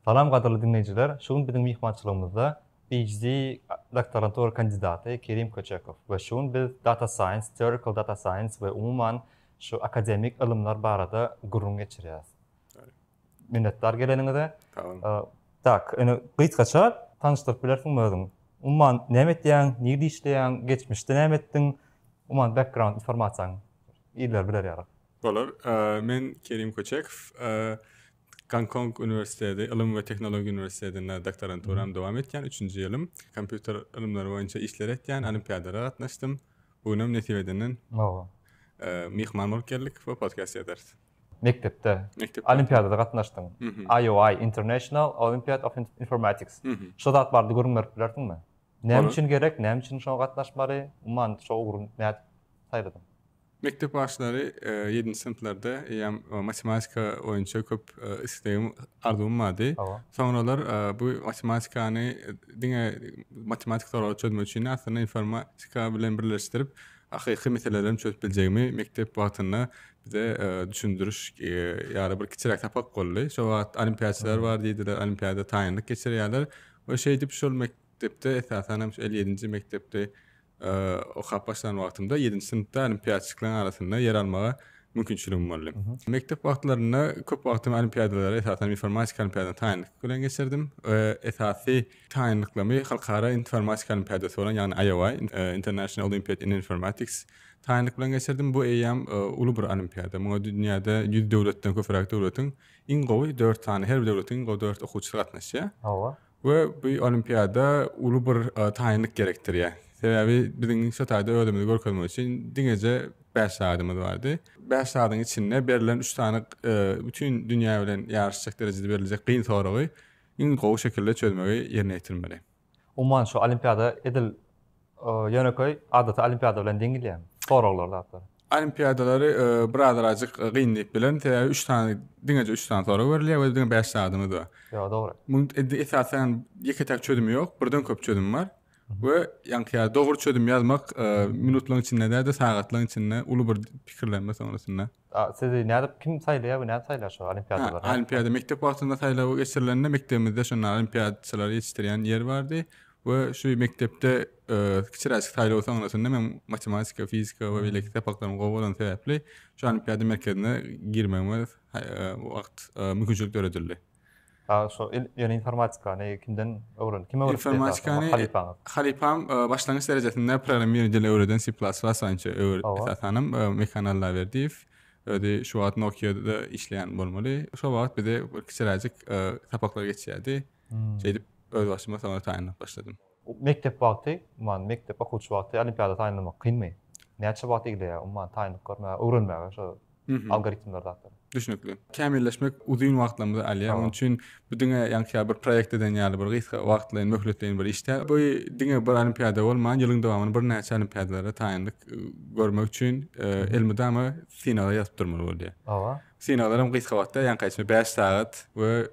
Salam qadarly dinleyijiler. Şuň biziň mihmançylygymyzda PhD doktorantura kandidaty Kerim Köçekov we şuň biz data science, theoretical data science we umuman şu akademik ilimler barada gurrun geçirýäs. Minnetdar geleniňizde. Tamam. Tak, ene gysgaça tanıştyryp bilersiň özüň. Umuman näme etdiň, nirde işleýän, geçmişde näme etdiň? Umuman background informasiýaň ýerler biler ýarak. Bolar. Men Kerim Köçekov. Gangkong Üniversitesi, İlim ve Teknoloji Üniversitesi'nde doktoranturam devam etken 3. yılım. Kompüter ilimleri boyunca işler etken olimpiyadlara katnaştım. Bugünüm netivedinden mihman bolup geldik ve podcast ederdi. Mektepte olimpiyadada katnaşdın. IOI, International Olympiad of Informatics. Şo zat bardy görünmek bilersiňmi? Näme üçin gerek, näme üçin şoňa gatnaşmary? Umman şo gurrun näde saýladym. Mektep başları 7. sınıflarda matematika oyuncu köp isteğim ardığım vardı. Sonralar bu matematikani matematik soruları çözmek için aslında informatika bilen birleştirip hakiki meselelerini çözüp bileceğimi mektep vaktinde bize düşündürüş yani bir kiçirek tapak kollu. Şu vaxt olimpiyatçılar var dediler, olimpiyada tayinlik geçiriyorlar. O şey deyip şu mektepte esasen 57. mektepte oxap başlanan wagtymda 7-nji sınıfda olimpiyatçyklaryň arasynda yer almaga mümkinçiligim boldy. Mektep wagtlaryna köp wagtym olimpiyadalara esasen informatika olimpiyadasyna taýinlik bilen geçirdim. Esasy taýinliklamy halkara informatika olimpiyadasy bolan, ýani IOI, International Olympiad in Informatics taýinlik bilen geçirdim. Bu eýam uly bir olimpiyada. Muňa dünýäde 100 döwletden köpürak döwletiň iň gowy 4 tane, her bir döwletiň 4 okuwçy gatnaşýar. We bu olimpiyada uly bir taýinlik gerektirýär. Sebebi bizim şu taýda ödümüzi görkezmek için diňece 5 saatymyz bardy. 5 saatyň içinde berilen 3 tane bütün dünýä bilen ýarışjak derejede beriljek gyn soragy iň gowy şekilde çözmegi ýerine ýetirmeli. Umman şu olimpiyada edil ýöneköy adata olimpiyada bilen deňilýär. Soralar zatlar. Olimpiyadaları birazajyk gynlyk bilen 3 tane diňece 3 tane soragy berilýär we diňe 5 saatymyz bar. Ýa, dogry. Muň esasen ýeketek çözüm ýok, birden köp çözüm bar. Ve yankıya doğru çözüm yazmak minutların içinde de saatlerin içinde ulu bir fikirlenme sonrasında. Siz näde kim saýlaýar we näde saýlar şu olimpiyadalar? Olimpiyada mektep wagtynda saýlaw geçirileninde mektebimizde şonda olimpiyatçylar ýetiştirýän yer bardy we şu mektepde kiçiräk saýlaw sonrasında men matematika, fizika we bilelik tapaklarymy gowy bolan sebäpli şu olimpiyada merkezine girmeme wagt mümkinçilik döredildi. Şu informatika ne kimden öwren? Kim öwren? Informatikany Halipam başlangyç derejesinde programmering dili öwreden C++ sançy öwreten mekanallar berdi. Öde şu wagt Nokia'da işleyen bolmaly. Şu wagt bir de kiçiräk tapaklar geçýärdi. Şeýdip öz başyma sonra taýinlap başladym. Mektep wagty, mektep okuwçy wagty olimpiyada taýinlamak kynmy? Näçe wagt egilýär? Umman taýinlik görmäge, öwrenmäge şu algoritmler zatlar. Düşünükli. Kämilleşmek uzun wagtlamda alýar. Onun üçin bu diňe ýanky bir proýekt eden ýaly bir gysga wagtlaryň möhletleýän bir işler. Bu diňe bir olimpiyada bolman ýylyň dowamyny bir näçe olimpiyadalara taýinlik görmek üçin elmidama sinala ýazyp durmaly bolýar. Sinalarym gysga wagtda ýanky 5 saat we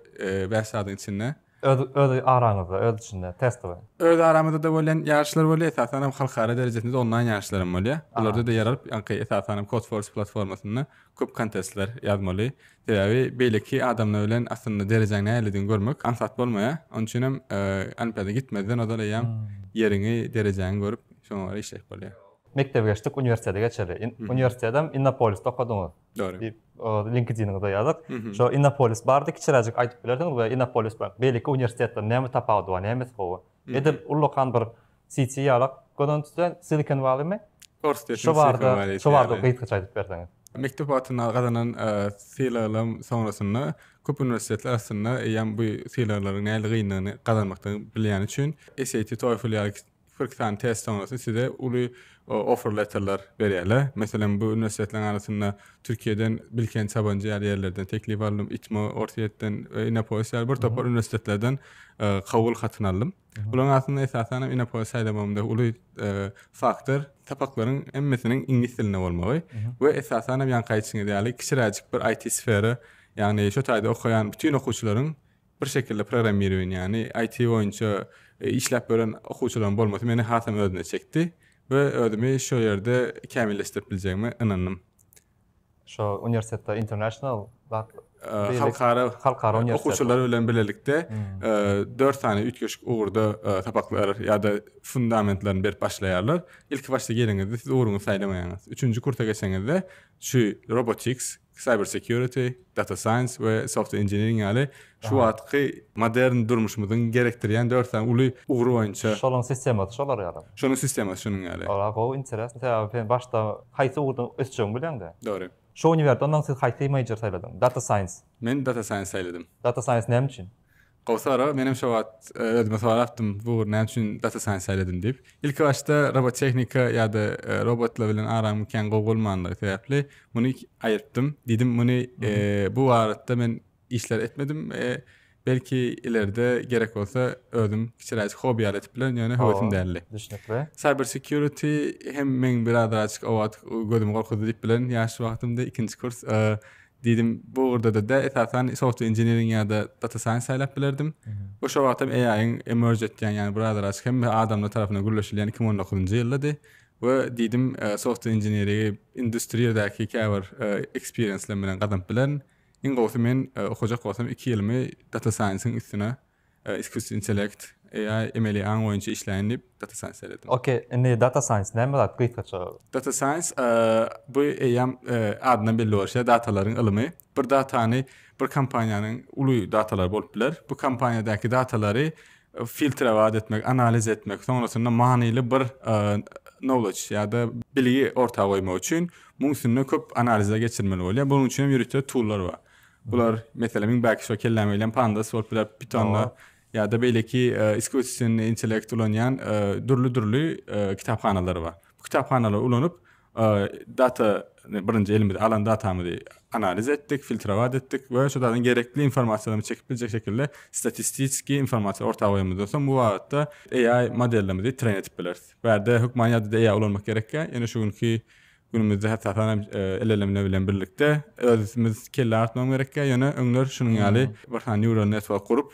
5 saatyň içinde Öde araňyzda, öde içinde test bar. Öde aramyzda da bolan ýarşylar bolýar, esasen halkara derejesinde online ýarşylarym bolýar. Bularda da yer alyp, ýanky esasen Codeforce platformasyna köp kontestler ýazmaly. Sebebi beýleki adamlar bilen aslında derejeňi näledin görmek ansat bolmaýar. Onun üçin hem olimpiyada gitmeden odalyam ýerini, derejeňi görüp şoňa işlek bolýar. Mektebe geçdik, üniversitede geçeli. Üniversitedem Innopolis'te okudyňyz. Doğru. LinkedIn'de ýazyk. Şo Innopolis bardy, kiçiräjik aýdyp bilerdiň we Innopolis beýleki üniversitetler näme tapady we näme sowy. Edil ullakan bir CT ýalak gödönçden Silicon Valley'mi? Şo bardy gysgaça aýdyp berdiňiz. Mektep wagtyna gazanan sylalarym sonrasynda köp üniversitetler aslında bu sylaryň näle gynlygyny gazanmakdan bilýän üçin SAT, TOEFL ýaly 40 tane test sonrası size uly offer letterler berýärler. Meselem bu üniversitetlerin arasında Türkiye'den Bilkent Sabancı yerlerden teklif aldım. İTMO, Ortaýetden, Innopolis bir topar üniversitetlerden kabul hatyny aldım. Bulan aslında esasen Innopolis saýlamamda uly faktor tapaklaryň emmesiniň ingilis diline bolmagy we esasen ýanky içinde ýaly kiçiräjik bir IT sferi, ýani şu taýda okuyan bütün okuwçylaryň bir şekilde programmering, ýani IT boýunça işläp beren okuwçylaryň bolmasy meni hasam özüne çekdi. Ve ödümü şu yerde kämilleştirip bileceğime inandım. Şu üniversitede international halkara üniversitet okuwçylar bilen birlikde 4 tane ütgeç uğurda tapaklar ya da fundamentlerini berip başlaýarlar. İlk başta geliňizde siz uğruňy saýlamaýaňyz. 3-nji kursa geçeňizde şu robotics, cyber security, data science we software engineering ýaly şu wagtky modern durmuşymyzyň gerekdirýän 4 tane uly uğru boýunça şolun sistematy şolar ýaly. Şonun sistematy şonuň ýaly. Ola go interesant. Sen başda haýsy uğurdan ösçeň bilen-de. Dogry. Şu üniversiteden ondan siz haýsy major saýladyn? Data science. Men data science saýladym. Data science näme üçin? Gowsara menem şu wagt özüme soraýapdym, bu näme üçin data science saýladyn diýip. İlk başda robot teknika ýa-da robotlar bilen aram kän gowulmandygy sebäpli muny aýyrtdym. Didim muny bu wagtda men işler etmedim. Belki ileride gerek olsa özüm kiçiräk hobi alet bilen ýöne höwütim däldi. Düşünekli. Cyber security hem men birazar açyk owat gözüm gorkudy diýip bilen ýaş wagtymda 2-nji kurs diýdim bu urda da esasen software engineering ýa-da data science saýlap bilerdim. O şu wagtym AI'ň emerge etýän ýani birazar açyk hem adamlar tarapyndan gürleşilýän 2019-njy ýyldy we diýdim software engineering industriýadäki käbir experience bilen gadam bilen in gowsy men okujak bolsam 2 ýylymy data science'ın üstüne iskusy intellect AI ML boýunça işleýän diýip data science saýladım. Okay, data science näme zat gysgaça? Data science bu eýam adyna belli bolýar, datalaryň ilymy. Bir datany bir kompaniýanyň uly datalar bolup biler. Bu kompaniýadaky datalary filtre etmek, analiz etmek, soňrasynda manyly bir knowledge ýa-da bilgi ortaga goýmak üçin muňsyny köp analizle geçirmeli bolýar. Bunuň üçin ýürütde toollar bar. Bular meselem belki şu kellemeyle pandas bolup biler, Python'la ya da belki iskusy intellekt ulanyan durly kitaphanalary bar. Bu kitaphanalar ulanyp data birinji elimizde alan datamyzy analiz etdik, filtre etdik we şodan gerekli informasiýony çekip biljek şekilde statistiki informasiýa ortaga goýmamyz bolsa bu wagtda AI modellerimizi train etip bilersiz. Berde hukman ýa-da AI ulanmak gerekkä. Ýene şu günki günümüzde hatta LLM bilen birlikde özümüz kelle artmam gerekkä. Ýöne öňler şunuň ýaly bir neural network kurup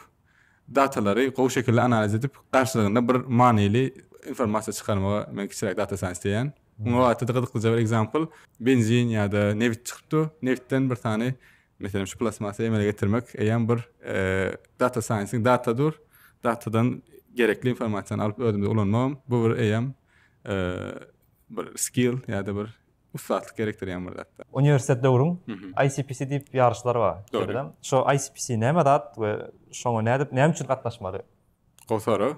datalary gowy şekilde analiz edip garşylygynda bir manyly informasiýa çykarmaga mümkin data science diýen. Muňa wagtda gyzyklyja bir example benzin ýa-da neft çykypdy. Neftden bir tane meselem şu plasmasy emele getirmek eýen bir data science'in datadur. Datadan gerekli informasiýany alyp özümde ulanmam. Bu bir eýem bir skill ýa-da bir ustatlyk gerektirýän bir zat. Üniversitetde urun ICPC diýip ýarşylar bar. Şo ICPC näme zat we şoňa näme üçin gatnaşmaly? Gowsara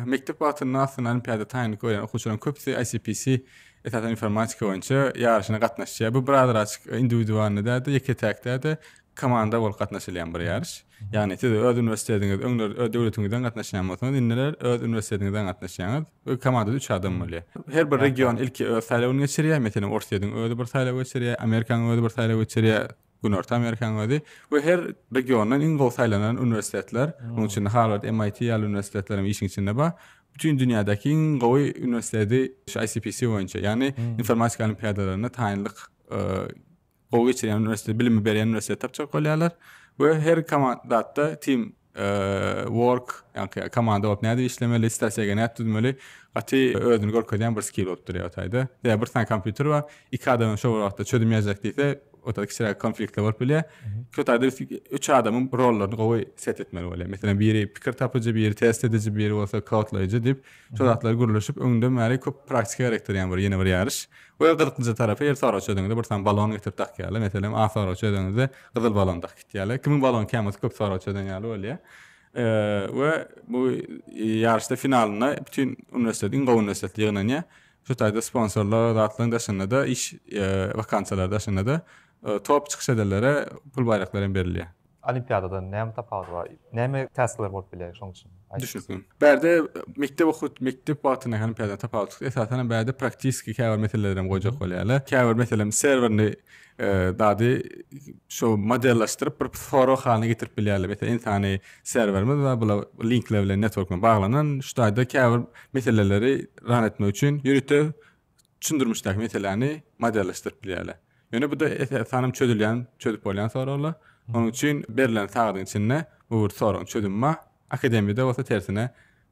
mektep wagtyny nasyonal olimpiada taýyny goýan okuwçylaryň köpsi ICPC etat informatika boýunça ýarşyna gatnaşýar. Bu birazar açyk indiwidualny da ýeketäkde de komanda bolup gatnaşylýan bir ýarş. Ýani siz öz üniversitetiňiz, öňler öz döwletiňizden gatnaşýan bolsaňyz, inneler öz üniversitetiňizden gatnaşýaňyz we komandada 3 adam bolýar. Her bir region ilki öz saýlawyny geçirýär, meselem Orsiýadyň özi bir saýlaw geçirýär, Amerikanyň özi bir saýlaw geçirýär, Günorta Amerikanyň özi we her regiondan iň gowy saýlanan üniversitetler, onuň üçin Harvard, MIT ýaly üniversitetler işiň içinde bar. Bütün dünyadaky iň gowy üniversiteti şu ICPC boýunça, ýani informatika olimpiadalaryna taýinlik gowy geçirýän üniversitet, bilimi berýän üniversitet tapjak bolýarlar. Ve her komandatda team work, yani komanda bolup näde işlemeli, strategiýa näde tutmaly, gaty özüni görkezýän bir skill bolup durýar taýda. Ýa bir tane kompýuter bar, 2 adam şu wagtda çözüm ýazjak diýse, otada kiçiräk konfliktler bolup bilýär. Kötäde 3 adamyň rollaryny gowy set etmeli bolýar. Meselem biri pikir tapyjy, biri test edici, biri bolsa kodlaýjy diýip, şu zatlar gürleşip öňde mäli köp praktik gerektirýän bir ýene bir ýarış. We gyzyklyja tarapy ýer sara çödüňde bir tane balon getirip takýarlar. Meselem A sara çödüňde gyzyl balon takýarlar. Kimin balon kämesi köp sara çödüň ýaly bolýar. We bu ýarşda finalyna bütün üniversitetiň gowy üniversitetler ýygnanýa. Şu taýda sponsorlar zatlaryň daşynda da iş vakansiýalar daşynda da top çykyş edenlere pul bayraklaryň berilýär. Olimpiadada näme tapawdy bar? Näme täsirler bolup bilýär şoň üçin? Düşündüm. Berde mektep wagtyna olimpiada tapawdy. Esasen berde praktiki käbir meselelerim goýjak bolýarlar. Käbir meselem serwerni dady şu modellaşdyryp bir soru halyna getirip bilýärler. Meselem insany serwerimiz we bula linkler bilen networkman baglanan şu taýda käbir meseleleri ran etmek üçin ýürütde düşündürmüşler meselelerini modellaşdyryp bilýärler. Ýöne bu da esanem çödüp bolýan soralar. Onun üçin berilen sagdyň içinde bu soruň çözümmi akademiyada bolsa tersine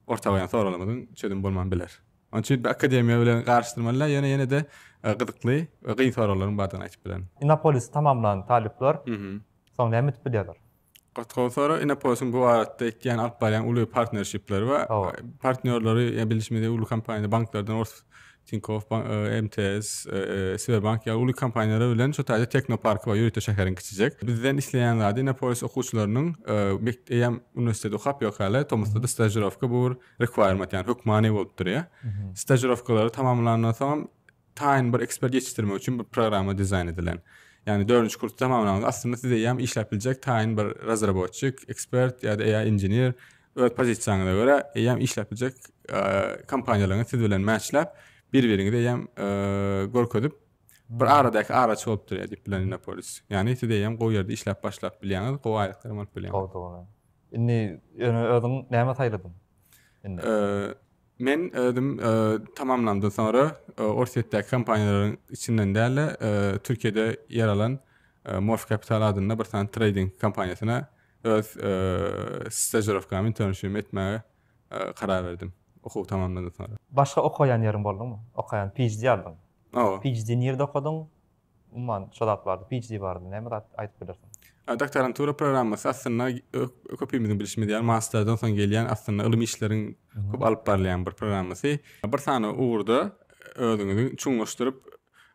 orta goýan soralarymyň çözüm bolman biler. Onun üçin akademiýa bilen garşdyrmalar ýene de gyzykly we gyn soralarym bardygyny aýtyp bilen. Innopolis tamamlanan talipler Sonra näme tip bilýärler? Gatgal sonra Innopolis'un bu aratda etdiğin alıp barayan ulu partnershipleri var. Partnerleri ya bilişmede ulu kampanyada banklardan Tinkoff, MTS, Sberbank ya ulu kampanyaları bilen şu taýda Teknopark we ýürüte şäherin kiçijek. Bizden isleýänler Innopolis okuwçylarynyň mektep universiteti okap ýok hale Tomasda stajirovka bu requirement yani hukmany bolup durýar. Stajirovkalary tamamlanandan soň taýin bir ekspert ýetişdirmek üçin bir programa dizayn edilen. Yani 4-nji kurs tamamlanýan aslında size ýam işläpiljek taýin bir razraботчик, ekspert ýa-da AI engineer öz pozisiýonuňa görä ýam işläpiljek kampaniýalaryny siz bilen matchlap bir-biriňi de ýam görkezip bir aradaky araç bolup durýar diýip bilen Innopolis. Yani size ýam gowy ýerde işläp başlap bilýäňiz, gowy aýlyklar alyp bilýäňiz. Doğru. Indi özüň näme taýladyn? Indi. Men özüm tamamlandan sonra Orsetdäki kampaniýalaryň içinden däle Türkiýede ýer alan Morph Capital adynda bir tane trading kampaniýasyna öz stajirovkamy internship etmäge karar berdim. Okuw tamamlandan sonra. Başga okaýan ýerim boldymy? Okaýan PhD aldyň. PhD nerede okudyň? Umman şolaplarda PhD bardy. Näme aýdyp bilersiň? Doktorantura programmasy aslında köpüýmizin bilişmedi ýaly masterdan soň gelýän aslında ilim işleriň köp alyp barylýan bir programmasy. Bir sany uğurda özüňizi çuňlaşdyryp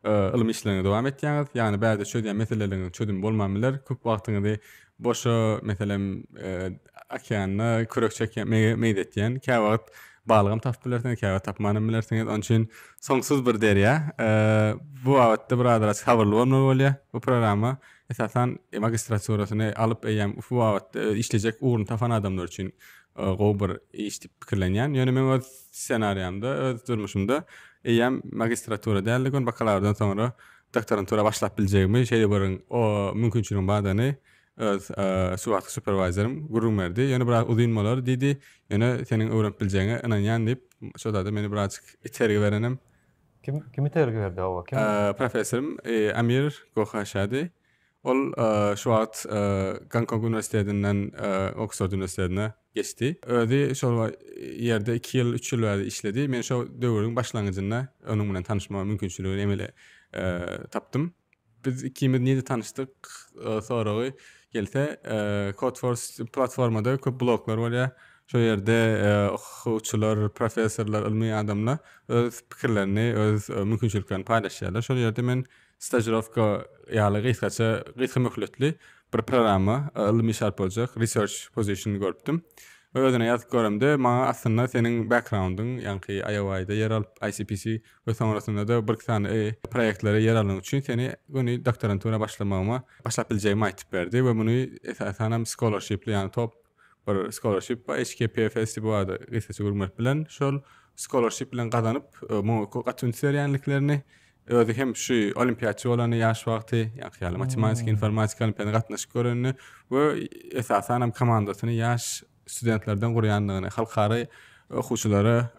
ilim işlerine dowam etýäňiz. Ýani bäze çödýän meselelerini çödüm bolman biler. Köp wagtyňyzy boşa meselem okeanna körek çekýän meýdetýän käwagt balygam tapyp bilersiňiz, käwagt tapmanyny bilersiňiz. Onun üçin soňsuz bir derýa. Bu wagtda bir adras habarly bolmaly bolýar bu programma. Esasen magistraturasyny alyp eýem bu wagtda işlejek uğurny tapan adamlar üçin gowy bir iş dip pikirlenýän. Ýöne men öz ssenariýamda, öz durmuşymda eýem magistratura däligen bakalavradan soňra doktorantura başlap biljegimi şeýle birin o mümkinçiligiň badany öz suwat supervisorym gurrun berdi. Ýöne biraz uzynmalar diýdi. Ýöne seniň öwrenip biljegiňe inanýan diýip şoda da meni birazjyk itergi berenim. Kim itergi berdi o? Kim? Professorum Amir Gohaşady. Ol şu wagt Gangkong Üniversitetinden Oxford Üniversitetine geçti. Özi şol ýerde 2 ýyl, 3 ýyl bäri işledi. Men şo döwrüň başlangyjynda onuň bilen tanışma mümkinçiligini emele tapdym. Biz ikimiz näde tanışdyk? Soragy gelse Codeforce platformada köp bloglar bolýar. Şo ýerde okuwçylar, professorlar, ilmi adamlar öz pikirlerini, öz mümkinçiliklerini paýlaşýarlar. Şo ýerde men stajirovka ýaly gysgaça möhletli bir programma ilmi şart boljak research position görüpdim. Özüne ýazyp göremde maňa aslında seniň backgroundyň ýa-ni IOI'da ýer alyp ICPC we soňrasynda da bir tane proýektlere ýer almak üçin seni göni doktorantura başlap biljegimi aýtyp berdi we muny esasen scholarshipli ýa-ni top bir scholarship HKPFS bu ada gysgaça görmek bilen şol scholarship bilen gazanyp gatnaşýarlyklarını özü hem şu olimpiyatçı olany ýaş wagty, ýa-ni matematik, informatik olimpiada gatnaşyp görenini we esasen hem komandasyny ýaş studentlerden gurýanlygyny, halkary okuwçylara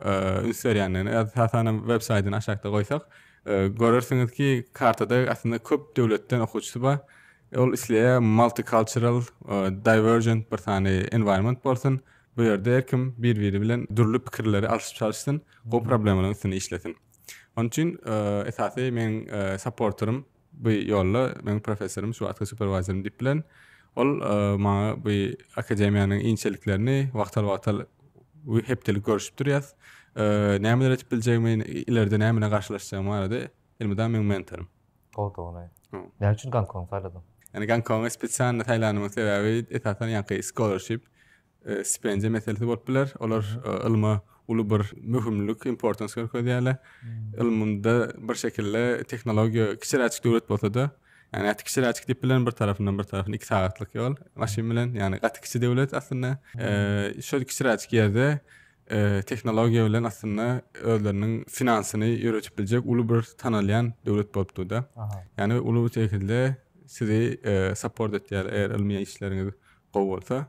ünsürýänligini, esasen web saytyny aşagda goýsak, görürsiňiz ki kartada aslında köp döwletden okuwçy bar. Ol isleýär multicultural, divergent bir tane environment bolsun. Bu ýerde herkim bir-biri bilen durly pikirleri alşyp çalışsyn, bu problemlaryň üstüne işlesin. Onun için esasy men supporterim bu ýolda, men professorum şu wagtda supervisorum diýip bilen ol maňa bu akademiýanyň inçeliklerini wagtal hepdelik görüşüp durýas. Nämeler etip biljegimi, ileride näme garşylaşjagym barada ilmiden men mentorum. Doğru. Näme üçin Gangkong taýladym? Yani Gangkong'a spesialny taýlanmagyň sebebi esasen ýa-ni scholarship stipendiýa meselesi bolup biler. Olar ilma ulu bir möhümlük, importance görkezýärler. Ilmynda bir şekilde teknologiýa kiçiräçik döwlet bolsa-da, yani kiçiräçik diýip bilen bir tarafından 2 saatlyk ýol maşyn bilen, yani gaty döwlet aslında şol kiçiräçik ýerde teknologiýa bilen aslında özleriniň finansyny ýöretip biljek ulu bir tanalýan döwlet bolupdy-da. Yani ulu bir şekilde sizi support etýär eğer ilmi işleriňiz gowy bolsa.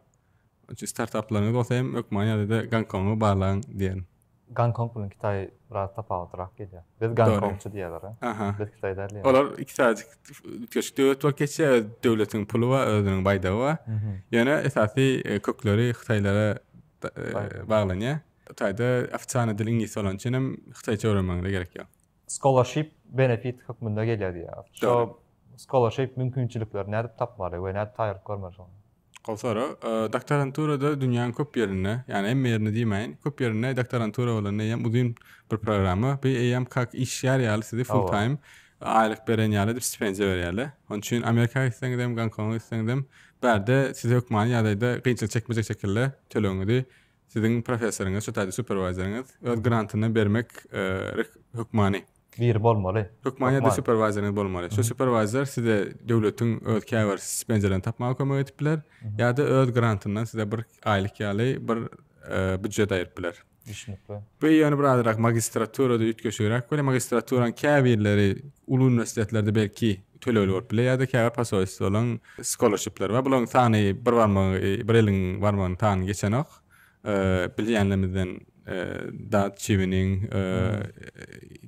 Çünki startuplarınız olsa hem ökmanya da Gangkong'a bağlan diyen. Gangkong bunun Kitay biraz tapağıtırak geliyor. Biz Gangkongçu diyorlar. Biz Kitay derler. Olar iki sadece devlet var geçiyor. Devletin pulu var, özünün baydağı var. Yani esası kökleri Kitaylara bağlanıyor. Kitay'da afisane dil İngiliz olan için Kitayca öğrenmenize gerek yok. Scholarship benefit hükmünde geliyor diye. Şu scholarship mümkinçilikleri näde tapmaly we näde taýyryp görmeli? Sonra doktoranturada dünýäniň köp ýerine, ýani emme ýerine diýmeýin, köp ýerine doktorantura bolan ýa uzun bir programy, bu eýam kak iş ýaly sizi full time aýlyk beren ýaly dip stipendiýa berýärler. Onun üçin Amerika gitseňizem, Gonkong'a gitseňizem, bärde size hökmany ýalyda gynçylyk çekmejek şekilde töleňizi sizin professoruňyz, şotaýda superwisoryňyz öz grantyny bermek hökmany bir bolmaly. Hökmanyada superwisoryňyz bolmaly. Şu superwisor size döwletiň öz käwir stipendiýalaryny tapmagy kömek etipler, ýa-da öz grantyndan size bir aýlyk ýaly bir büdjet aýryplar. Düşünükli. Bu ýöne birazrak magistraturada ýetgeşirek, böyle magistraturan käwirleri ulu universitetlerde belki töleýär boluplar, ýa-da käwir pasoýsy bolan scholarshipler we bulan sany bir bir ýylyň barmagyny tany geçenok bilýänlerimizden dat çivinin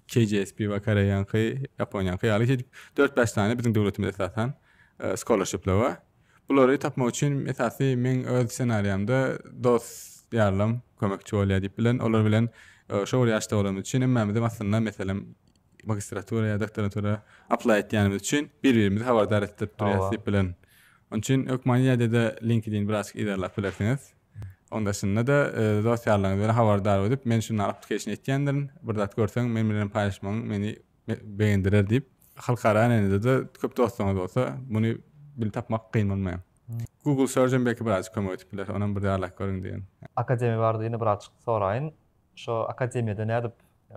KGSP ve Koreýanky, Ýaponiýanky ýaly 4-5 tane bizim döwletimizde satan scholarshipler var. Bulary tapmak üçin esasy men öz senaryamda dost ýarlam kömekçi bolýar diýip bilen, olar bilen şol ýaşda bolan üçin hemmemiz aslında meselem magistratura ýa doktoratura apply etýänimiz üçin bir-birimizi habardar etdirip durýarys diýip bilen. Onun üçin Ökmaniyada LinkedIn biraz ilerlep bilersiňiz. Onda şunda da dosyalarını böyle habardar edip men şunu application etýändirin. Burada görseň men bilen paýlaşmagyň meni beğendirer diýip halkara anynda da köp dostlaryňyz bolsa muny bil tapmak kyn bolmaýar. Google Search'en belki biraz kömek etipler. Onuň bir däýerlik görüň diýen. Akademi bardygyny birazçyk soraýyn. Şo akademiyada nädip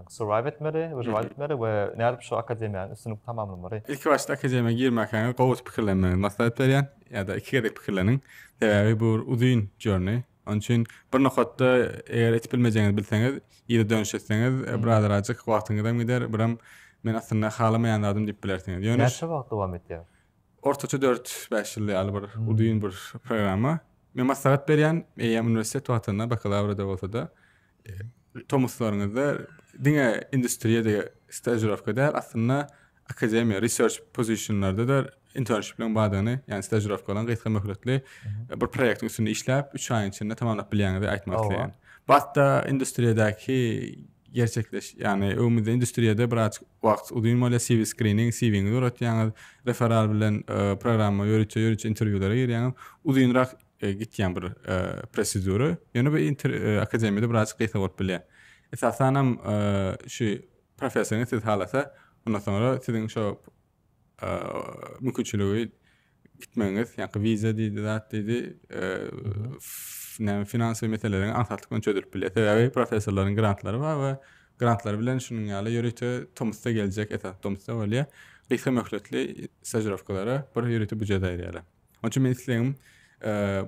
survive etmeli, we nädip şo akademiýanyň üstünlük tamamlamaly? İlk başta akademiýa girmäkäňe gowut pikirlenmeli maslahat berýän ýa-da iki gerek pikirleniň. Sebäbi bu uzun journey. Onun için bir noktada eğer etip bilmeyeceğinizi bilseniz, iyi de dönüş etseniz, biraz azıcık wagtyňyzdan gider, biram men aslında halamayan adam diýip bilersiniz. Näçe wagt dowam etýär? Ortaça 4-5 ýyl ýaly bir uzun bir programa. Men maslahat berýän eýam universitet wagtynda bakalavriada bolsa da tomuslaryňyzda diňe industriýede stajirovkada aslında akademiýa research positionlarda da internship bilen badyny, ýani stajirovka bolan gysga möhletli bir proýektiň üstünde işläp 3 aýyň içinde tamamlap bilýäňizi aýtmak isleýän. Batda industriýadaki gerçekleş, ýani ömürde industriýada biraz wagt uzun bolan CV screening, CV-ni öğretýäňiz, referal bilen programa ýörüçe interwýulara girýäňiz, uzunrak gitýän bir prosedury. Ýöne bu akademiýada biraz gysga bolup bilýär. Esasanam şu professoryň siz halasa, ondan sonra sizin şu mümkinçiligi gitmeňiz, ýa-ni viza diýdi, finansiýa meselelerini antatlyk çözülüp bilýär. Sebäbi professorlaryň grantlary bar we grantlar bilen şunuň ýaly ýörüte Tomsda geljek etat Tomsda bolýar. Gysga möhletli stajirovkalara bir ýörüte büdjet aýrýarlar. Onun üçin men isleýim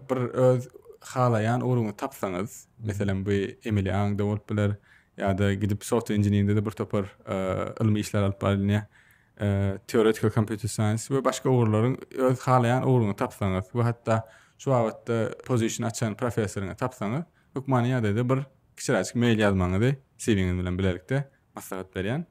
bir öz halayan uruňy tapsaňyz, meselem bu Emily Ang'da bolup biler, ýa-da gidip software engineeringde de bir topar ilmi işler alyp barýar. Theoretical computer science we başga uğurlaryň öz halayan uğuruny tapsaňyz we hatda şu wagtda position açan professoryňa tapsaňyz, Ökmaniyada bir kiçiräçik mail ýazmaňyzy CV-ňiz bilen bilerlikde maslahat berýän.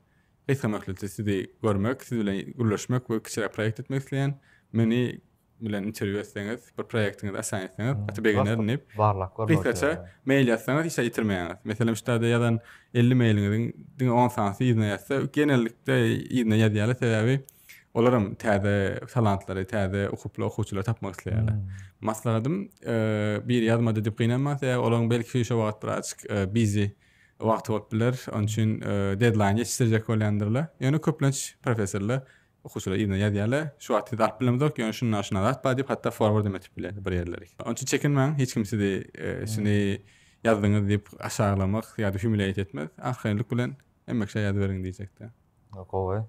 Gysga möhletli sizi görmek, siz bilen gürleşmek we kiçiräk proýekt etmek isleýän meni bilen interview etseňiz, bir proýektiňizi assign etseňiz, hatta beginnernip barlak görmek. Kısaca mail ýazsaňyz işe ýitirmeýäňiz. Meselem şurada ýazan 50 mailiňiziň 10 sanaty ýyzna ýazsa, genellikde ýyzna ýazýarlar sebäbi olaram täze talentlary, täze okuply okuwçylar tapmak isleýärler. Maslahatym bir ýazmada diýip gynanmasa, olaryň belki şu wagt birazçyk busy wagt bolup biler, onun üçin deadline ýetişdirjek bolýandyrlar. Ýöne köplenç professorlar okuwçylar ýyzna ýazýarlar. Şu wagtda darp bilemizok, ýöne şunu aşnalat diýip hatda forward etip biler bir ýerlere. Onun üçin çekinmeň, hiç kim sizi şunu ýazdyňyz diýip aşağılamak ýa-da humiliate etmez. Ahyrlyk bilen emmekşe ýazy beriň diýjekler. Gowy.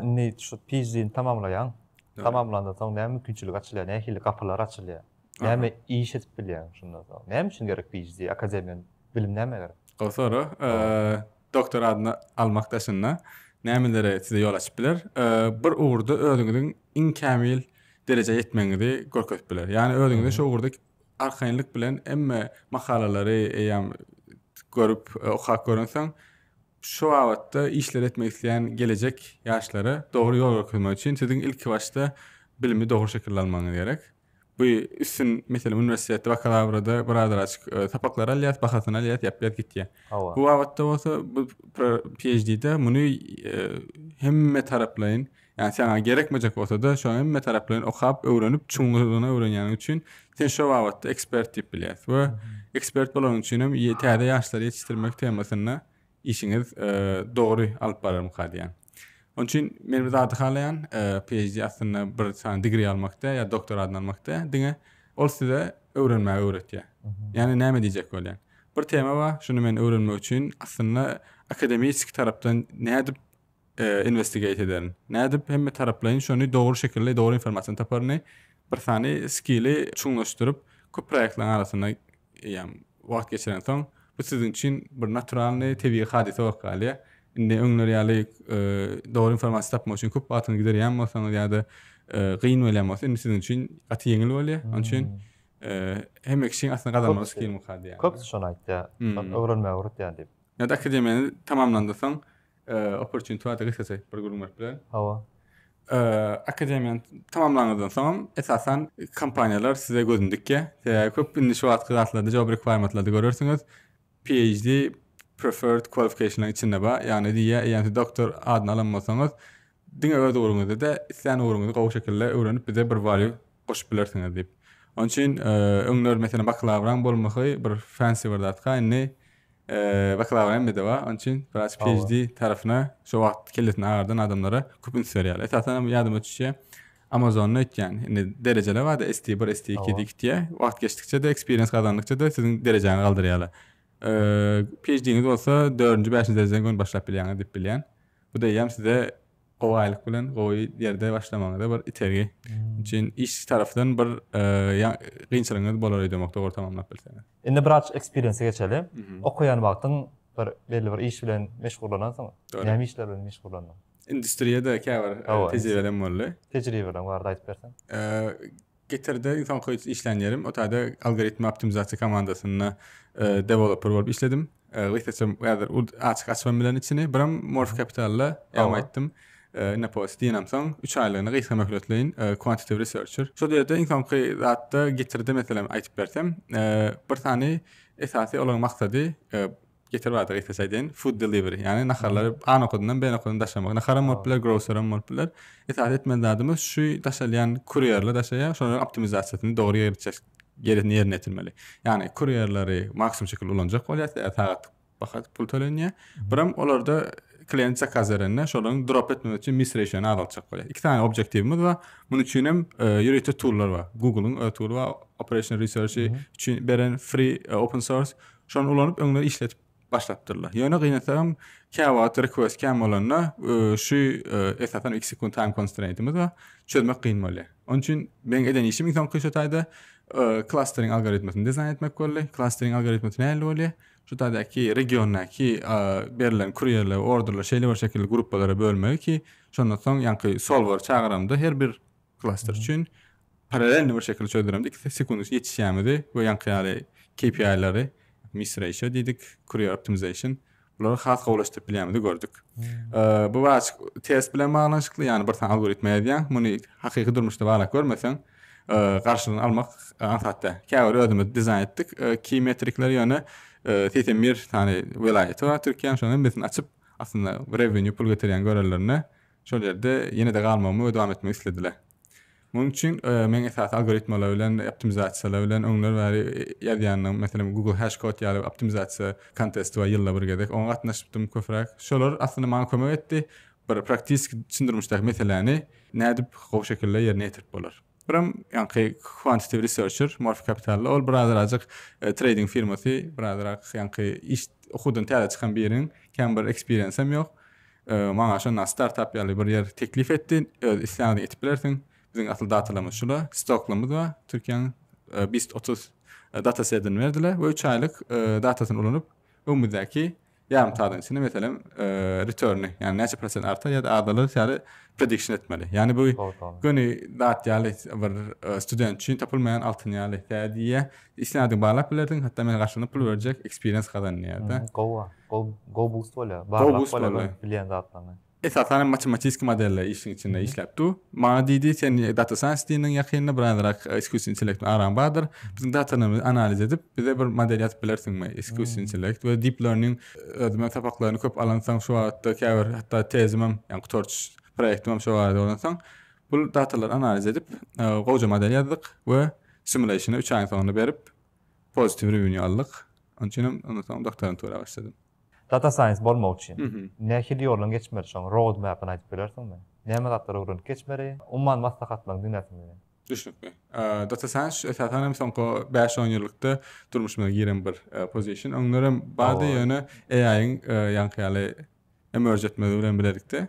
Ne şu PhD'ni tamamlayan, tamamlandan soň näme mümkinçilik açylýar, näme kapylar açylýar, näme iş etip bilýär şundan soň. Näme üçin gerek PhD, akademiýanyň bilim näme gerek? Sonra doktor adyny almak daşynda nämelere size ýol açyp biler. Bir uğurda özüňiziň iň kämil derejä ýetmeňizi görkezip biler. Ýani özüňizi şu uğurda arkaýynlyk bilen emme makalalary eýam görüp okap görünsäň, şu wagtda işler etmek isleýän gelecek ýaşlara dogry ýol görkezmek üçin siziň ilk başda bilimi dogry şekilde almaňyz gerek. Bu üstün mesela üniversitede bakalavriada birazar açık tapaklar alýar, bahasyny alýar, ýap-ýap gitýär. Bu wagtda bolsa bu PhD'de muny hemme taraplaryň Yani sana gerekmeyecek olsa da şu an taraflarını okuyup öğrenip çoğunluğuna öğrenyen için sen şu vakitte expert dip biliyorsun. Ve expert bolan için hem yeterli yaşları yetiştirmek temasına işiniz doğru alıp bararım kadiyan. Onun için benim zaten halayan PhD aslında bir tane degree almakta ya doktor adını almakta dine ol size öğrenmeyi öğretiyor. Yani ne mi diyecek öyle? Bir tema var. Şunu men öğrenmek için aslında akademik taraftan ne edip investigate ederin. Ne edip hem taraflayın şunu doğru şekilde doğru informasyon taparını bir tane skill'i çoğunlaştırıp köp proyektlerin arasında yani vakt geçiren son bu sizin için bir natural tabii hadise vakaliye. Indi öňler ýaly dogry informasiýa tapmak üçin köp wagtyňyzy giderýän bolsaňyz ýa-da gyn bolanmasa indi sizin üçin aty ýeňil bolýar. Onuň üçin hem kişi aslında gazanmak skill muhady ýa. Köp şonu aýtdy. Öwrenme öwretýän diýip. Ýa-da akademiýany tamamlandyrsang opportunity wada geçse bir gurulmak bilen. Hawa. Akademiýany tamamlandydan soň esasen kompaniýalar size gözündikki köp indi şu wagt gazatlarda job requirement'larda görürsüňiz. PhD preferred qualification'ın içinde ba yani diye yani doktor adını alanmasanız dine öz uğrunuzda da sen uğrunuzu o şekilde öğrenip bize bir value koşup bilirsiniz deyip. Onun için öňler mesela bakalavran bolmagy bir fancy bir datka indi bakalavran bir de var. Onun için biraz PhD tarafına şu vakt kelletine ağırdan adamlara köp serial. Esasen yardım etişe Amazon'da yani dereceler var da ST1, ST2 diye vakt geçtikçe de experience kazandıkça da sizin dereceni kaldırıyorlar. PhD'niz olsa 4. 5. dereceden gün başlap bilýän dip bilýän. Bu da ýam size o aýlyk bilen gowy ýerde başlamagyda bir itergi. Üçin iş tarafdan bir gynçylygyňyz bolar edemokda gor tamamlap bilseňiz. Indi biraz experience geçelim. Okuyan wagtyň bir belli bir iş bilen meşgullanasın. Näme işler bilen meşgullanasın? Industriyada käwir tejribeden bolly. Tejribeden barda aýtyp bersen. Getirde insan koyucu işlenyerim. O taýda algoritma optimizasiýa komandasyna developer bolup işledim. Research açyk açmam bilen içini biram Morph Capital'la ýa etdim. Ne post diýenamsoň 3 aýlygyna gysga möhletleýin quantitative researcher. Şo ýerde insan koyucu getirdi meselem aýtyp bersem, bir tane esasy olan maksady getirip aýdyk food delivery. Yani naharlary A nokudan B nokudan daşamak. Nahara molplar, grocery molplar. Esas etmen dadymyz şu daşalyan kurierle daşaýar, şonu optimizasiýasyny dogry ýerine ýetirmeli. Yani kurierleri maksimum şekilde ulanjak bolýar, tagat bakat pul tölenýär. Biram olarda klient zakaz berende şonuň drop etmek üçin miss ratio-ny azaltjak bolýar. İki tane objektivimiz bar. Muny üçin hem ýönetim toollar bar. Google'ın toolu bar, operation research üçin beren free open source. Şonu ulanyp öňleri işletip başlapdyrlar. Ýöne gynatlarym käwat request käm bolanna şu esasen execute time constraint'imiz bar. Çözmek gyn bolýar. Onuň üçin ben eden işim insan şu taýda clustering algoritmasyny dizayn etmek bolýar. Clustering algoritmasy näme bolýar? Şu taýdaki regiondaki berilen kurierler, orderler şeýle bir şekilde gruplara bölmek ki şondan soň ýa-ni solver çağıramda her bir cluster üçin paralel bir şekilde çözdüremdik. 2 sekund ýetişýärmidi bu ýa-ni KPI'lary miss ratio dedik, courier optimization. Bunları has gowlaşdyryp bilýärmidi gördük. Bu waç test bilen baglanşykly, yani bir tane algoritma ýazýan, muny hakyky durmuşda baglap görmesen, garşylygyny almak anhatda. Käwir özümiz dizayn etdik. Key metrikler ýöne tetem bir tane welaýety bar Türkiýanyň, şonu bilen açyp aslında revenue pul getirýän görellerine şol ýerde ýene de galmamy we dowam etmek istediler. Bunun için men esas algoritmalar bilen optimizasiýalar bilen öňler bäri ýazýanyň, meselem Google Hashcode ýaly optimizasiýa contest we ýylla bir gedek oňa gatnaşypdym köpräk. Şolar aslında maňa kömek etdi. Bir praktik düşündürmüşdik meseleni nädip gowy şekilde ýerine ýetirip bolar. Biram ýa-ni quantitative researcher, Morph Capital'la ol birazajyk trading firmasy, birazajyk ýa-ni iş okudan täze çykan biriň kim bir experience'm ýok. Maňa şonda startup ýaly bir ýer teklif etdi, isläňdi etip bilersiň. Bizim asıl datalarımız şula, stoklamız var. Türkiye'nin BIST 30 data setini verdiler ve 3 aylık datasını ulanıp önümüzdeki yarım tağdan içinde mesela return'ü yani neçe % artar ya da adalı yani prediction etmeli. Yani bu günü dat ýaly bir student için tapılmayan altın ýaly diye isläňdi bağlap bilerdin, hatta men garşylygyna pul berjek experience kazanýarda. Go boost bolýar. Bağlap bolýar bilýän datlaryny. Esasen matematik modeller işin içinde işlepdi. Maňa diýdi, sen data science diýeniň ýakynyna birazrak iskusiýa intellekt aran bardyr. Bizim datanymy analiz edip bize bir model ýatyp bilersiňmi? Iskusiýa intellekt we deep learning ödeme tapaklaryny köp alansaň şu wagtda käbir hatta tezimem, ýa-ni torç proyektim şo barada bolansoň, bu dataları analiz edip goýja model ýazdyk we simulation'a 3 ay soňra berip pozitiv review aldyk. Onun için ondan soň doktorantura başladym. Data science bolmak üçin nähili ýoldan geçmeli şoň road map'yny aýdyp bilersiňmi? Näme zatlara öwrenip geçmeli? Umman maslahatlaryň dinläsmi? Düşünükmi. Data science esasen soňky 5-10 ýyllykda durmuşyma giren bir position. Onlara bady ýöne AI'ň ýanky emerge etmeli bilen bilerikde.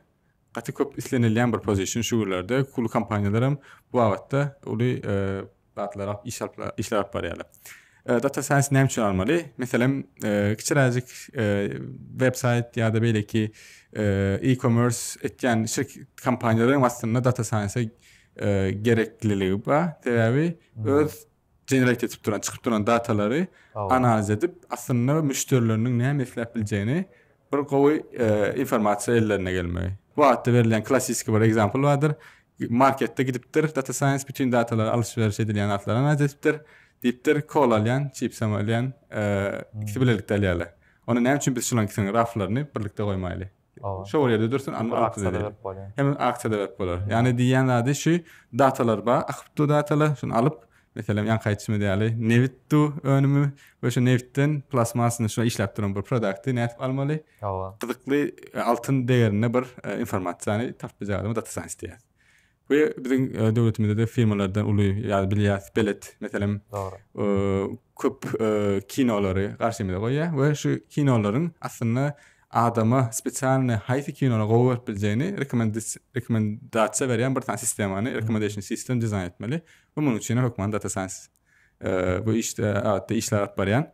Gaty köp islenilýän bir position şuwlarda kulu kompaniýalaram bu wagtda uly datlara işler alp barýarlar. Data science näme üçin almaly? Meselem kiçiräjik website ýa-da belki e-commerce etýän kompaniýalaryň aslında data science gerekliliği var. Tedavi öz generate edip duran, çıkıp duran dataları analiz edip aslında müşterilerinin ne meslep bileceğini bir koyu informasiya ellerine gelmeyi. Bu hatta verilen klasik bir example vardır. Markette gidipdir, data science bütün dataları alışveriş edilen atları analiz edipdir. Deyipdir, kol alayan, chips alayan, ikisi birlikte alayalar. Onu ne için biz şulan raflarını birlikte koymalı. Şo ýerde dursun, hem aksada web bolar. Yani diýen zady şu datalar bar, akypdy datalar, şunu alıp meselem ýankaýçymy diýäli, nevitdi önümü we şu nevitden plasmasyny şuna işläp duran bir produkty nätip almaly. Gyzykly altyn değerine bir informasiýany tapyjagym data science diýär. We bizim döwletimizde de firmalardan uly ýa-da bilýär, belet meselem köp kinolary garşymyza goýýar we şu kinolaryň aslında adama spesialny haýsy kinona goýup biljeğini rekomendasiýa berýän bir tane sistemany, recommendation system dizayn etmeli. We muny üçin hökmen data science bu işler alp barýan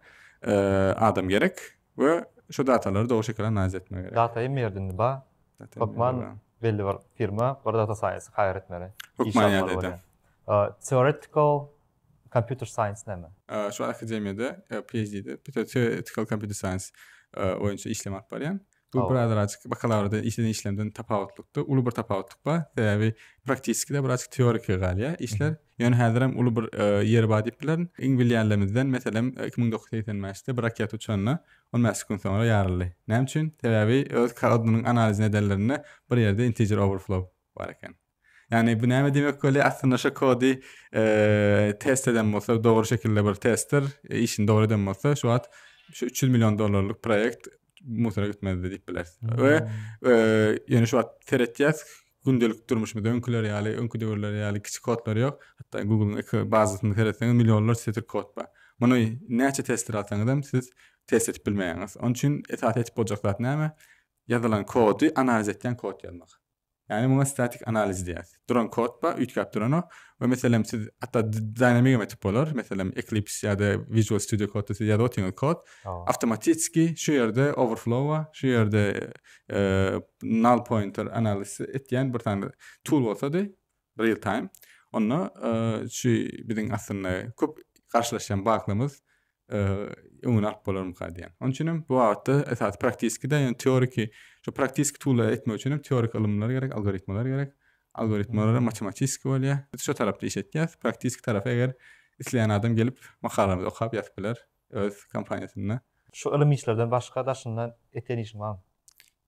adam gerek we şu datalary dogry şekilde analiz etmek gerek. Dataýy merdin ba? Hökmen belli bir firma bir data science haýar etmeli. Hökmen ýerde. Theoretical computer science näme? Şu akademiyada PhD'de theoretical computer science oyuncu işlem alp barýan. Bu birazcık bakalavryda işlediğin işlemden tapawutlukda, ulu bir tapawutluk bar. Täbi praktiskide birazcık teorik galya işler. Ýöne häzir hem ulu bir ýer bar diýip bilen. Iň bilýänlerimizden meselem 1980-de bir raket uçanyna 10 mäskün soňra ýaryldy. Näme üçin? Täbi öz kodynyň analizyny edenlerine bir ýerde integer overflow bar eken. Yani bu näme demek bolýar? Aslında şu kody test eden bolsa, dogry şekilde bir tester işini dogry eden bolsa, şu wagt şu $300 milyon proyekt musara gitmedi deyip bilersin. Ve yani şu an tereddüt gündelik durmuşumda önküler ýaly, önkü döwürler ýaly kiçik kodlar yok. Hatta Google'ın bazısyny tereddütsen milyonlar setlik kod bar. Muny näçe tester alsaňyz siz test edip bilmeýäňiz. Onun üçin etat etip bojaklar näme? Ýazylan kody analiz etýän kod ýazmak. Yani buna statik analiz diýär. Duran kod bar, üýtgäp durany we meselem siz hatta dynamic metod bolar. Meselem Eclipse ýa-da Visual Studio Code ýa-da otyň kod awtomatiki şu ýerde overflow, şu ýerde null pointer analiz etýän bir tane tool bolsa-da real time. Onu şu biziň aslında köp garşylaşan baklymyz öňüne alyp bolarmy diýen. Onun üçin bu wagtda esas praktiskide ýa-ni teoriki şu praktik tool'lar etmek üçin teorik ilimler gerek, algoritmalar gerek. Algoritmalara matematik bolýar. Şu tarapda iş etýär. Praktik tarapy eger isleýän adam gelip makalamyzy okap ýatyp biler öz kompaniýasyna. Şu ilim işlerden başga daşyndan etýän işim barmy?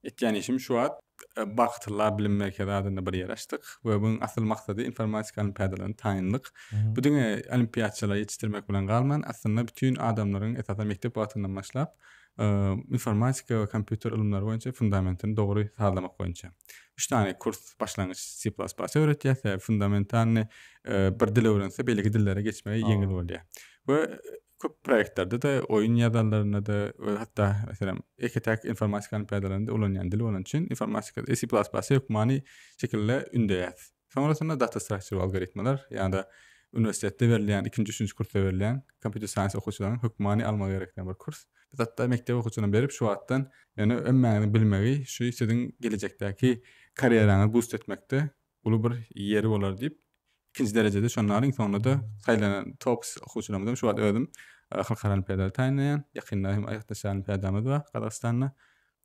Etýän işim şu wagt bagtlar bilim merkezi adında bir yer açdyk we buň asl maksady informatika olimpiadalaryny taýynlyk. Bu diňe olimpiadçylar ýetişdirmek bilen galman aslında bütün adamlaryň esasen mektep wagtyndan başlap informatika we kompýuter ilimleri boýunça fundamentini dogry sağlamak boýunça. 3 tane kurs başlangyç C++ öwretýär, fundamentalny bir dil öwrense belki dillere geçmeyi ýeňil bolýar. We köp proýektlerde de oyun ýazarlaryna da hatta meselem eketek informatika olimpiadalarynda ulanýan dil bolan üçin informatika C++ hökmani şekilde ündäýär. Sonrasında data structure algoritmalar ýa-da üniversitede verilýän 2-3 kursda verilýän computer science okuwçylaryň hökmani almagy gerekden bir kurs. Biz hatta mektep okuwçylaryna berip şu wagtdan ýani ömmäňi bilmegi şu siziň gelecekteki karýeraňyzy boost etmekde uly bir ýeri bolar diýip ikinji derejede şonlaryň soňunda saýlanan top okuwçylarymyzdan şu wagt özüm halkara olimpiadada taýynlaýan, ýakynda hem aýakdaş olimpiadamyz bar Gazagstanda.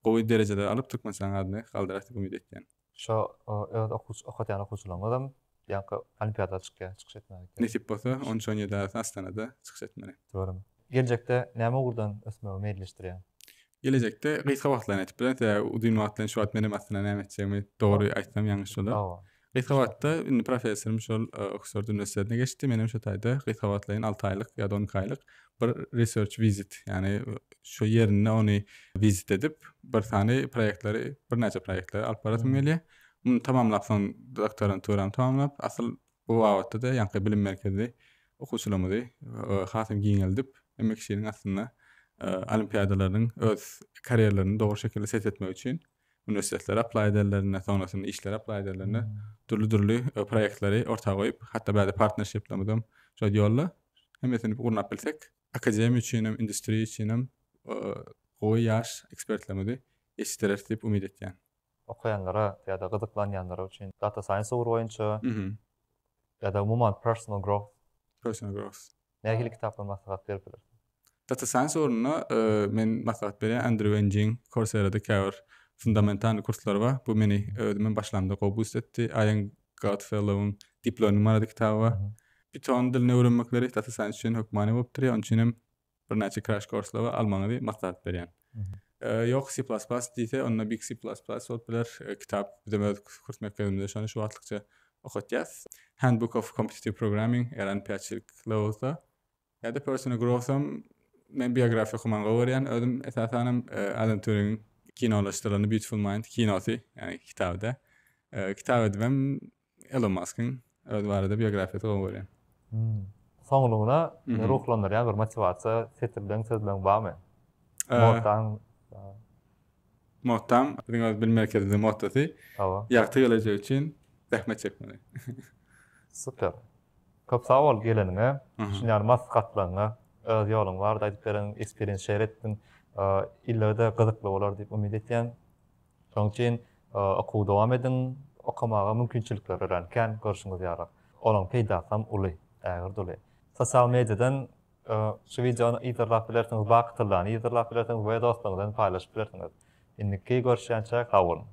Gowy derejede alyp Türkmenistan adyny galdyrak ümit etýän. Şo okutýan okuwçylarymyz ýa-da olimpiadada çykyş etmeli. Nesip bolsa 13-17 Astanada çykyş etmeli. Doğru. Gelecekde näme gurdan ösmegi meýilleşdirýär? gelecekde gysga wagtlaryny etip bilen udym wagtlaryny şu wagt meni aslında näme etjegimi dogry aýtsam ýalňyş bolar. Gysga wagtda indi professorum şol Oxford Üniversitetine geçdi. Menem şu taýda gysga wagtlaryň 6 aýlyk ýa-da 12 aýlyk bir research visit, ýani şu ýerine ony visit edip bir tane proýektleri, bir näçe proýektleri alyp baratym gelýär. Muny tamamlap soň doktoranturam tamamlap, asyl bu wagtda da ýanky bilim merkezi okuwçulamady hasym giňeldip, emmek kişiniň aslında olimpiadalaryň öz karierlerini dogry şekilde set etmek üçin üniversitetlere apply ederlerine, soňrasynda işlere apply ederlerine türlü proýektleri ortaga goýup, hatda bäde partnershiplamydym şo ýolla hemmesini gurnap bilsek, akademi üçin hem industri üçin hem goý ýaş ekspertlemedi eşitdirer diýip umyt etýän. Okuyanlara ýa-da gyzyklanýanlara üçin data science boýunça ýa-da umuman personal growth nähili kitaplar maslahat beripler. Data science oruna men maslahat berýän Andrew Ng Coursera'da käbir fundamental kurslar bar. Bu meni özümen başlamda gobus etdi. Ian Goodfellow'un diplom numaralı kitabı var. Python dilini öwrenmekleri data science üçin hökmany bolup durýar. Onun üçin bir näçe crash kurslar bar. Almanyny maslahat berýän. Ýok C++ diýse, onda Big C++ bolup biler. Kitap bizim kurs merkezimizde şonu şu wagtlykça okutýas. Handbook of Competitive Programming eran PhD levelda. Ýa-da personal growth'um men biografiýa okumagy görýän. Özüm esasen Alan Turing kinolaşdyrylan Beautiful Mind kinoty, ýani kitapda. Kitap edibem Elon Musk'ın öz barada biografiýasy görýän. Soňlugyna ruhlandyrýan bir motivasiýa setirlen sözleň barmy? Motam, diňe bilim merkezinde motasy. Ýagty gelecek üçin zähmet çekmeli. Super. Köp sag bol geleniňe, şunlar maslahatlaryňa, öz ýoluň bar diýip beren experience şeýer etdiň. İllerde gyzykly bolar diýip umyt etýän. Şoň üçin okuw dowam edin, okumaga mümkinçilikler öğrenken görüşüňiz ýarak. Olaň peýdasam uly, ägir doly. Sosial mediadan şu videonu ýytyrlap bilersiňiz, baktylarny ýytyrlap bilersiňiz we dostlaryňyzdan paýlaşyp bilersiňiz. Indiki görüşýänçe sag bolun.